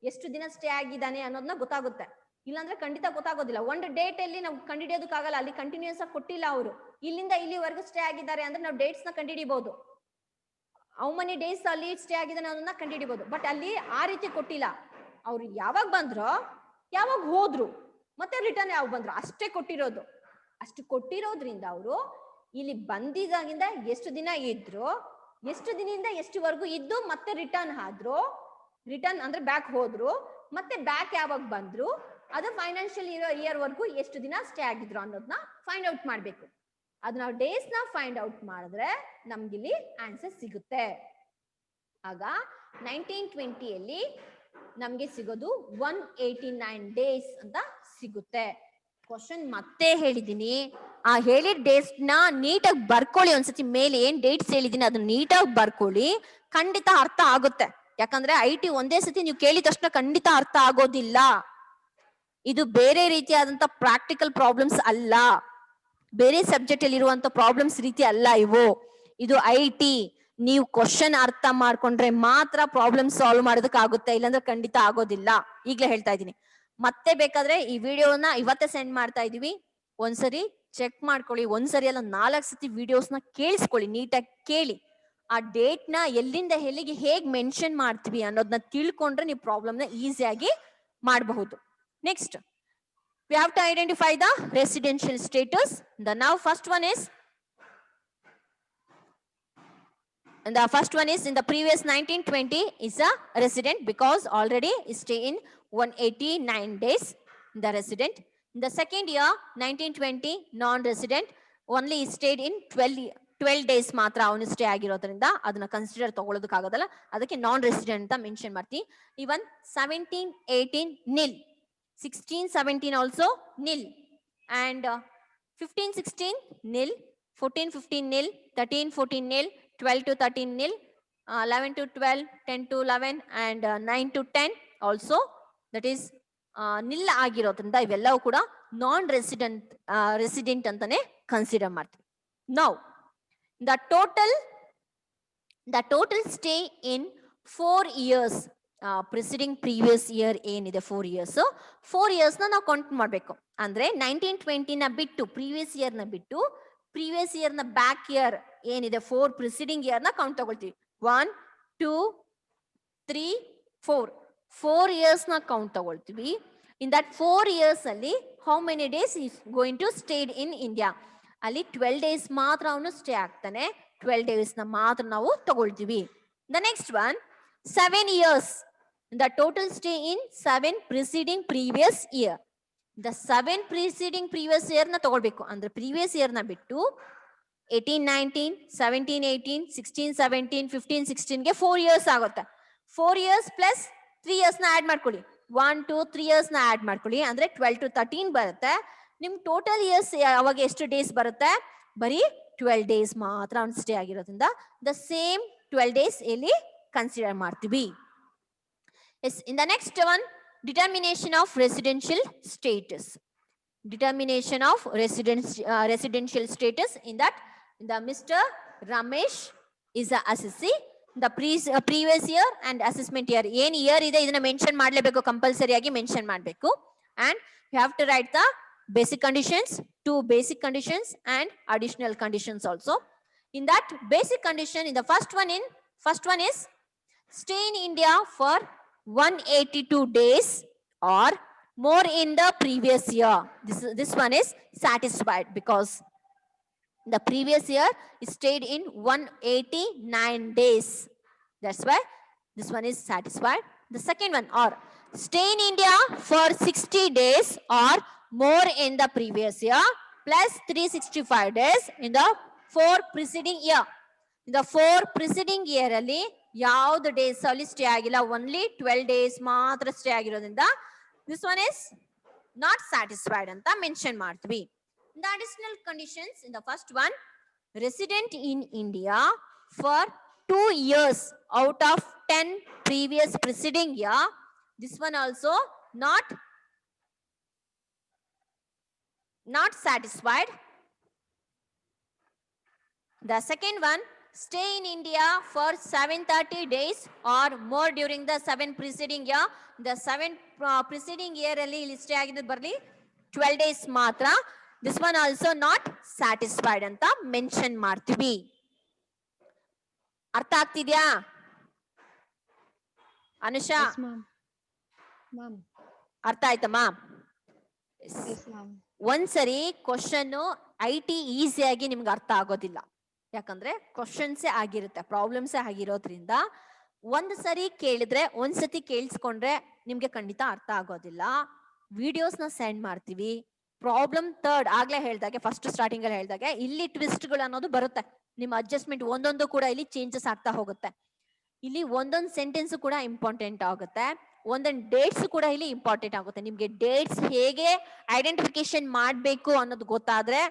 ಎಷ್ಟು ದಿನ ಸ್ಟೇ ಆಗಿದ್ದಾನೆ ಅನ್ನೋದನ್ನ ಗೊತ್ತಾಗುತ್ತೆ. ಇಲ್ಲಾಂದ್ರೆ ಖಂಡಿತ ಗೊತ್ತಾಗೋದಿಲ್ಲ. ಒಂದು ಡೇಟ್ ಅಲ್ಲಿ ನಾವು ಕಂಡುಹಿಡಿಯೋದಕ್ಕಾಗಲ್ಲ, ಅಲ್ಲಿ ಕಂಟಿನ್ಯೂಸ್ ಆಗಿ ಕೊಟ್ಟಿಲ್ಲ ಅವರು. ಇಲ್ಲಿಂದ ಇಲ್ಲಿವರೆಗೂ ಸ್ಟೇ ಆಗಿದ್ದಾರೆ ಅಂದ್ರೆ ನಾವು ಡೇಟ್ಸ್ ನ ಕಂಡುಹಿಡಿಬಹುದು, ಹೌ ಮೆನಿ ಡೇಸ್ ಅಲ್ಲಿ ಸ್ಟೇ ಆಗಿದ್ದಾನೆ ಅನ್ನೋದನ್ನ ಕಂಡುಹಿಡಿಬಹುದು. ಬಟ್ ಅಲ್ಲಿ ಆ ರೀತಿ ಕೊಟ್ಟಿಲ್ಲ. ಅವ್ರು ಯಾವಾಗ ಬಂದ್ರೋ, ಯಾವಾಗ ಹೋದ್ರು, ಮತ್ತೆ ರಿಟರ್ನ್ ಯಾವಾಗ ಬಂದ್ರು ಅಷ್ಟೇ ಕೊಟ್ಟಿರೋದು. ಅಷ್ಟು ಕೊಟ್ಟಿರೋದ್ರಿಂದ ಅವರು ಇಲ್ಲಿ ಬಂದಿದಾಗಿಂದ ಎಷ್ಟು ದಿನ ಇದ್ರು, ಎಷ್ಟು ದಿನದಿಂದ ಎಷ್ಟುವರೆಗೂ ಇದ್ದು ಮತ್ತೆ ರಿಟರ್ನ್ ಆದ್ರು, ರಿಟರ್ನ್ ಅಂದ್ರೆ ಬ್ಯಾಕ್ ಹೋದ್ರು, ಮತ್ತೆ ಬ್ಯಾಕ್ ಯಾವಾಗ ಬಂದ್ರು, ಅದು ಫೈನಾನ್ಷಿಯಲ್ ಇಯರ್ ವರ್ಗೂ ಎಷ್ಟು ದಿನ ಸ್ಟೇ ಆಗಿದ್ರು ಅನ್ನೋದನ್ನ ಫೈಂಡ್ ಔಟ್ ಮಾಡ್ಬೇಕು. ಅದು ನಾವು ಡೇಸ್ ನ ಫೈಂಡ್ ಔಟ್ ಮಾಡಿದ್ರೆ ನಮ್ಗಿಲ್ಲಿ ಆನ್ಸರ್ ಸಿಗುತ್ತೆ. ಆಗ 1920 ನಮ್ಗೆ ಸಿಗೋದು 189 ಡೇಸ್ ಅಂತ ಸಿಗುತ್ತೆ. ಕ್ವಶನ್ ಮತ್ತೆ ಹೇಳಿದೀನಿ, ಆ ಹೇಳಿದ ಡೇಟ್ಸ್ ನ ನೀಟಾಗಿ ಬರ್ಕೊಳ್ಳಿ. ಒಂದ್ಸತಿ ಮೇಲೆ ಏನ್ ಡೇಟ್ಸ್ ಹೇಳಿದೀನಿ ಅದನ್ನ ನೀಟಾಗಿ ಬರ್ಕೊಳ್ಳಿ, ಖಂಡಿತ ಅರ್ಥ ಆಗುತ್ತೆ. ಯಾಕಂದ್ರೆ IT ಒಂದೇ ಸತಿ ನೀವು ಕೇಳಿದ ತಕ್ಷಣ ಖಂಡಿತ ಅರ್ಥ ಆಗೋದಿಲ್ಲ. ಇದು ಬೇರೆ ರೀತಿಯಾದಂತ ಪ್ರಾಕ್ಟಿಕಲ್ ಪ್ರಾಬ್ಲಮ್ಸ್ ಅಲ್ಲ, ಬೇರೆ ಸಬ್ಜೆಕ್ಟ್ ಅಲ್ಲಿ ಇರುವಂತ ಪ್ರಾಬ್ಲಮ್ಸ್ ರೀತಿ ಅಲ್ಲ ಇವು. ಇದು IT. ನೀವು ಕ್ವಶನ್ ಅರ್ಥ ಮಾಡ್ಕೊಂಡ್ರೆ ಮಾತ್ರ ಪ್ರಾಬ್ಲಮ್ ಸಾಲ್ವ್ ಮಾಡೋದಕ್ಕಾಗುತ್ತೆ, ಇಲ್ಲಾಂದ್ರೆ ಖಂಡಿತ ಆಗೋದಿಲ್ಲ. ಈಗ್ಲೇ ಹೇಳ್ತಾ ಇದೀನಿ. ಮತ್ತೆ ಬೇಕಾದ್ರೆ ಈ ವಿಡಿಯೋನ ಇವತ್ತೇ ಸೆಂಡ್ ಮಾಡ್ತಾ ಇದೀವಿ, ಒಂದ್ಸರಿ ಚೆಕ್ ಮಾಡ್ಕೊಳ್ಳಿ. ಒಂದ್ಸರಿ ಅಲ್ಲ 4 ಸತಿ ವಿಡಿಯೋಸ್ನ ಕೇಳಿಸ್ಕೊಳ್ಳಿ, ನೀಟಾಗಿ ಕೇಳಿ. ಆ ಡೇಟ್ ನ ಎಲ್ಲಿಂದ ಎಲ್ಲಿಗೆ ಹೇಗ್ ಮೆನ್ಷನ್ ಮಾಡ್ತೀವಿ ಅನ್ನೋದನ್ನ ತಿಳ್ಕೊಂಡ್ರೆ ನೀವು ಪ್ರಾಬ್ಲಮ್ ನ ಈಸಿಯಾಗಿ ಮಾಡಬಹುದು. Next, we have to identify the residential status. Now first one is, and the first one is in the previous 1920 is a resident because already stay in 189 days the resident. In the second year 1920 non-resident only stayed in 12 days ಮಾತ್ರ ಅವನು ಸ್ಟೇ ಆಗಿರೋದ್ರಿಂದ ಅದನ್ನ ಕನ್ಸಿಡರ್ ತಗೊಳ್ಳೋದಕ್ಕಾಗೋದಲ್ಲ, ಅದಕ್ಕೆ ನಾನ್ ರೆಸಿಡೆಂಟ್ ಅಂತ ಮೆನ್ಷನ್ ಮಾಡ್ತೀವಿ. ಇವನ್ 1718 nil, 1617 also nil, and 1516 nil, 1415 nil, 1314 nil, 12 to 13 nil, 11 to 12, 10 to 11 and 9 to 10 also that is nil ಆಗಿರೋದ್ರಿಂದ ಇವೆಲ್ಲವೂ ಕೂಡ ನಾನ್ ರೆಸಿಡೆಂಟ್ ಅಂತಾನೆ ಕನ್ಸಿಡರ್ ಮಾಡ್ತೀವಿ. Now the total stay in 4 years preceding previous year ಏನಿದೆ 4 years, 4 years ನಾವು ಕೌಂಟ್ ಮಾಡಬೇಕು. ಅಂದ್ರೆ 1920 ನ ಬಿಟ್ಟು ಪ್ರೀವಿಯಸ್ ಇಯರ್ ನ ಬಿಟ್ಟು ಪ್ರೀವಿಯಸ್ ಇಯರ್ ನ ಬ್ಯಾಕ್ ಇಯರ್ ಏನಿದೆ 4 ಪ್ರಿಸಿಡಿಂಗ್ ಇಯರ್ ನ ಕೌಂಟ್ ತಗೊಳ್ತೀವಿ. 1 2 3 4 ಇಯರ್ಸ್ ನ ಕೌಂಟ್ ತಗೊಳ್ತೀವಿ. ಇನ್ ದಟ್ 4 years ಅಲ್ಲಿ how many days is going to stayed in India? ಅಲ್ಲಿ 12 days ಮಾತ್ರ ಅವನು ಸ್ಟೇ ಆಗ್ತಾನೆ. 12 days ನ ಮಾತ್ರ ನಾವು ತಗೊಳ್ತೀವಿ. The next one 7 years, the total stay in 7 preceding previous year. The 7 preceding previous year ನ ತಗೊಳ್ಬೇಕು. ಅಂದ್ರೆ ಪ್ರೀವಿಯಸ್ ಇಯರ್ ನ ಬಿಟ್ಟು 1819, 1718, 1617, 1516 ಗೆ 4 years ಆಗುತ್ತೆ. 4 years plus 3 years ನ ಆಡ್ ಮಾಡ್ಕೊಳ್ಳಿ. 1 2 3 years ನ ಆಡ್ ಮಾಡ್ಕೊಳ್ಳಿ, ಅಂದ್ರೆ 12 to 13 ಬರುತ್ತೆ. ನಿಮ್ ಟೋಟಲ್ ಇಯರ್ಸ್ ಅವಾಗ ಎಷ್ಟು ಡೇಸ್ ಬರುತ್ತೆ? ಬರೀ 12 days ಮಾತ್ರ ಅವ್ನು ಸ್ಟೇ ಆಗಿರೋದ್ರಿಂದ ದ ಸೇಮ್ 12 days ಇಲ್ಲಿ ಕನ್ಸಿಡರ್ ಮಾಡ್ತೀವಿ. Yes, in the next one determination of residential status. Determination of residential status. In that, the Mr. Ramesh is a assessee. The previous year and assessment year ಏನ್ ಇಯರ್ ಇದೆ ಇದನ್ನ ಮೆನ್ಷನ್ ಮಾಡಲೇಬೇಕು, ಕಂಪಲ್ಸರಿ ಆಗಿ ಮೆನ್ಷನ್ ಮಾಡಬೇಕು. And you have to write the basic conditions, 2 basic conditions and additional conditions also. In that basic condition, in the first one is stay in India for 182 days or more in the previous year. This one is satisfied because the previous year is stayed in 189 days. That's why this one is satisfied. The second one, or stay in India for 60 days or more in the previous year plus 365 days in the 4 preceding year. In the 4 preceding year ಅಲ್ಲಿ ಯಾವ್ದು ಡೇಸ್ ಅಲ್ಲಿ ಸ್ಟೇ ಆಗಿಲ್ಲ, ಓನ್ಲಿ 12 days ಮಾತ್ರ ಸ್ಟೇ ಆಗಿರೋದ್ರಿಂದ this one is not satisfied ಅಂತ ಮೆನ್ಷನ್ ಮಾಡ್ತೀವಿ. The additional conditions, in the first one, resident in India for 2 years out of 10 previous preceding year. This one also not satisfied. The second one, stay in India for 730 days or more during the 7 preceding year. The 7 preceding year ಅಲ್ಲಿ ಇಲ್ಲಿ ಸ್ಟೇ ಆಗಿದ್ದು ಬರಲಿ 12 days ಮಾತ್ರ. This one also not satisfied ಅಂತ ಮೆನ್ಷನ್ ಮಾಡ್ತೀವಿ. ಅರ್ಥ ಆಗ್ತಿದ್ಯಾ ಅನುಷಾ? ಅರ್ಥ ಆಯ್ತಮ್ಮ? ಒಂದ್ಸರಿ ಕ್ವಶನ್ IT ಈಸಿಯಾಗಿ ನಿಮ್ಗೆ ಅರ್ಥ ಆಗೋದಿಲ್ಲ, ಯಾಕಂದ್ರೆ ಕ್ವಶನ್ಸೇ ಆಗಿರುತ್ತೆ, ಪ್ರಾಬ್ಲಮ್ಸೇ ಆಗಿರೋದ್ರಿಂದ ಒಂದ್ ಸರಿ ಕೇಳಿದ್ರೆ ಒಂದ್ಸತಿ ಕೇಳಿಸ್ಕೊಂಡ್ರೆ ನಿಮ್ಗೆ ಖಂಡಿತ ಅರ್ಥ ಆಗೋದಿಲ್ಲ. ವಿಡಿಯೋಸ್ ನ ಸೆಂಡ್ ಮಾಡ್ತೀವಿ. ಪ್ರಾಬ್ಲಮ್ ಥರ್ಡ್ ಆಗ್ಲೇ ಹೇಳ್ದಾಗೆ ಫಸ್ಟ್ ಸ್ಟಾರ್ಟಿಂಗ್ ಅಲ್ಲಿ ಹೇಳ್ದಾಗೆ ಇಲ್ಲಿ ಟ್ವಿಸ್ಟ್ ಗಳು ಅನ್ನೋದು ಬರುತ್ತೆ. ನಿಮ್ಮ ಅಡ್ಜಸ್ಟ್ಮೆಂಟ್ ಒಂದೊಂದು ಕೂಡ ಇಲ್ಲಿ ಚೇಂಜಸ್ ಆಗ್ತಾ ಹೋಗುತ್ತೆ. ಇಲ್ಲಿ ಒಂದೊಂದು ಸೆಂಟೆನ್ಸ್ ಕೂಡ ಇಂಪಾರ್ಟೆಂಟ್ ಆಗುತ್ತೆ, ಒಂದೊಂದು ಡೇಟ್ಸ್ ಕೂಡ ಇಲ್ಲಿ ಇಂಪಾರ್ಟೆಂಟ್ ಆಗುತ್ತೆ. ನಿಮ್ಗೆ ಡೇಟ್ಸ್ ಹೇಗೆ ಐಡೆಂಟಿಫಿಕೇಶನ್ ಮಾಡ್ಬೇಕು ಅನ್ನೋದು ಗೊತ್ತಾದ್ರೆ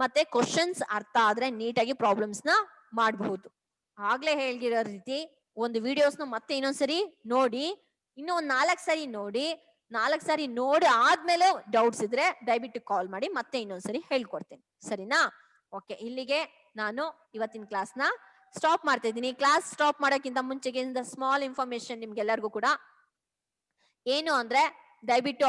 ಮತ್ತೆ ಕ್ವಶನ್ಸ್ ಅರ್ಥ ಆದ್ರೆ ನೀಟಾಗಿ ಪ್ರಾಬ್ಲಮ್ಸ್ ನ ಮಾಡಬಹುದು. ಆಗ್ಲೇ ಹೇಳ್ಗಿರೋ ರೀತಿ ಒಂದು ವಿಡಿಯೋಸ್ ನ ಮತ್ತೆ ಇನ್ನೊಂದ್ಸರಿ ನೋಡಿ, ಇನ್ನೂ ಒಂದ್ 4 ಸರಿ ನೋಡಿ, 4 ಸಾರಿ ನೋಡಿ ಆದ್ಮೇಲೆ ಡೌಟ್ಸ್ ಇದ್ರೆ ದಯವಿಟ್ಟು ಕಾಲ್ ಮಾಡಿ, ಮತ್ತೆ ಇನ್ನೊಂದ್ಸರಿ ಹೇಳ್ಕೊಡ್ತೀನಿ, ಸರಿನಾ? ಓಕೆ, ಇಲ್ಲಿಗೆ ನಾನು ಇವತ್ತಿನ ಕ್ಲಾಸ್ ನ ಸ್ಟಾಪ್ ಮಾಡ್ತಾ ಇದ್ದೀನಿ. ಕ್ಲಾಸ್ ಸ್ಟಾಪ್ ಮಾಡೋಕ್ಕಿಂತ ಮುಂಚೆಗೆ ಸ್ಮಾಲ್ ಇನ್ಫಾರ್ಮೇಶನ್ ನಿಮ್ಗೆಲ್ಲರಿಗೂ ಕೂಡ ಏನು ಅಂದ್ರೆ ದಯವಿಟ್ಟು